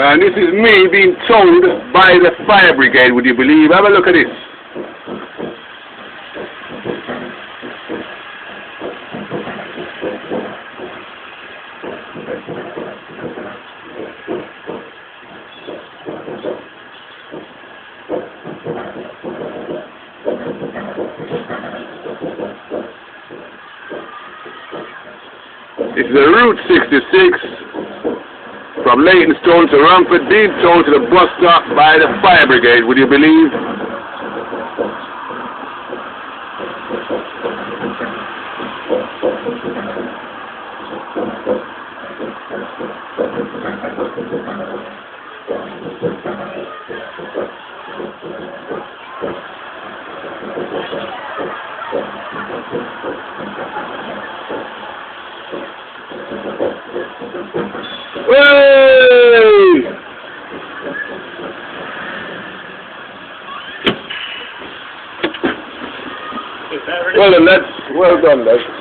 And this is me being told by the fire brigade, would you believe? Have a look at this. This is the Route 66 from Leytonstone to Rumford, being towed to the bus stop by the fire brigade, would you believe? Hey! Well done, lads. Well done, lads.